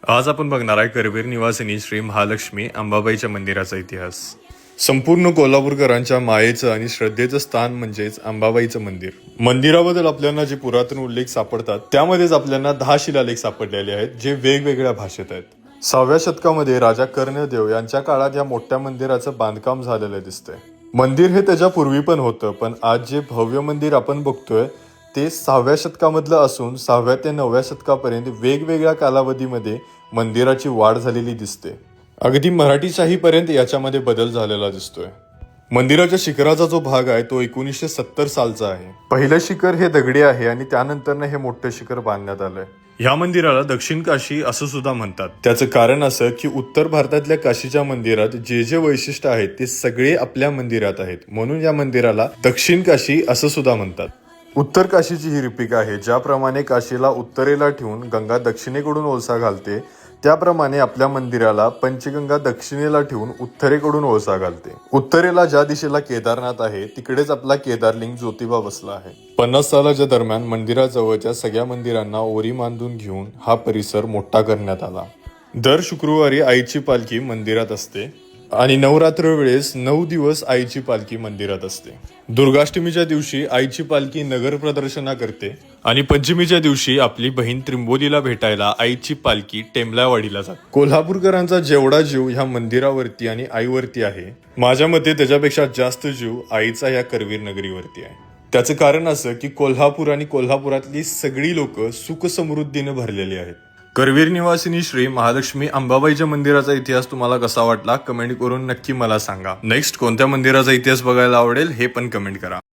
आज आपण बघणार आहे करवीर निवासिनी श्री महालक्ष्मी अंबाबाईच्या मंदिराचा इतिहास। संपूर्ण कोल्हापूरकरांच्या मायेचं आणि श्रद्धेचं स्थान म्हणजेच अंबाबाईचं मंदिर। मंदिराबद्दल आपल्याला जे पुरातन उल्लेख सापडतात त्यामध्येच आपल्याला 10 शिलालेख सापडलेले आहेत जे वेगवेगळ्या भाषेत आहेत। 6व्या शतकामध्ये राजा कर्णदेव यांच्या काळात या मोठ्या मंदिराचं बांधकाम झालेलं दिसतंय। मंदिर हे त्याच्या पूर्वी पण होतं, पण आज जे भव्य मंदिर आपण बघतोय ते 6व्या शतकामधलं असून 6व्या ते 9व्या शतकापर्यंत वेगवेगळ्या कालावधीमध्ये मंदिराची वाढ झालेली दिसते। अगदी मराठी शाहीपर्यंत याच्यामध्ये बदल झालेला दिसतोय। मंदिराच्या शिखराचा जो भाग आहे तो 1970 सालचा आहे। पहिलं शिखर हे दगडी आहे आणि त्यानंतर हे मोठं शिखर बांधण्यात आलंय। या मंदिराला दक्षिण काशी असं सुद्धा म्हणतात। त्याचं कारण असं की उत्तर भारतातल्या काशीच्या मंदिरात जे जे वैशिष्ट्य आहेत ते सगळे आपल्या मंदिरात आहेत, म्हणून या मंदिराला दक्षिण काशी असं सुद्धा म्हणतात। उत्तर काशीची ही रिपिक आहे। ज्याप्रमाणे काशीला उत्तरेला ठेवून गंगा दक्षिणेकडून ओलसा घालते, त्याप्रमाणे आपल्या मंदिराला पंचगंगा दक्षिणेला ठेवून उत्तरेकडून ओलसा घालते। उत्तरेला ज्या दिशेला केदारनाथ आहे तिकडेच आपला केदारलिंग ज्योतिबा बसला आहे। 50 सालाच्या दरम्यान मंदिराजवळच्या सगळ्या मंदिरांना ओरी बांधून घेऊन हा परिसर मोठा करण्यात आला। दर शुक्रवारी आईची पालखी मंदिरात असते आणि नवरात्र वेळेस 9 दिवस आईची पालखी मंदिरात असते। दुर्गाष्टमीच्या दिवशी आईची पालखी नगर प्रदर्शना करते आणि पंचमीच्या दिवशी आपली बहीण त्रिंबोलीला भेटायला आईची पालखी टेमलावाडीला जाते। कोल्हापूरकरांचा जेवढा जीव ह्या मंदिरावरती आणि आईवरती आहे, माझ्या मते त्याच्यापेक्षा जास्त जीव आईचा या करवीर नगरीवरती आहे। त्याचं कारण असं की कोल्हापूर आणि कोल्हापुरातली सगळी लोक सुख समृद्धीने भरलेली आहेत। करवीर निवासिनी श्री महालक्ष्मी अंबाबाईच्या मंदिराचा इतिहास तुम्हाला कसा वाटला कमेंट करून नक्की मला सांगा। नेक्स्ट कोणत्या मंदिराचा इतिहास बघायला आवडेल हे पण कमेंट करा।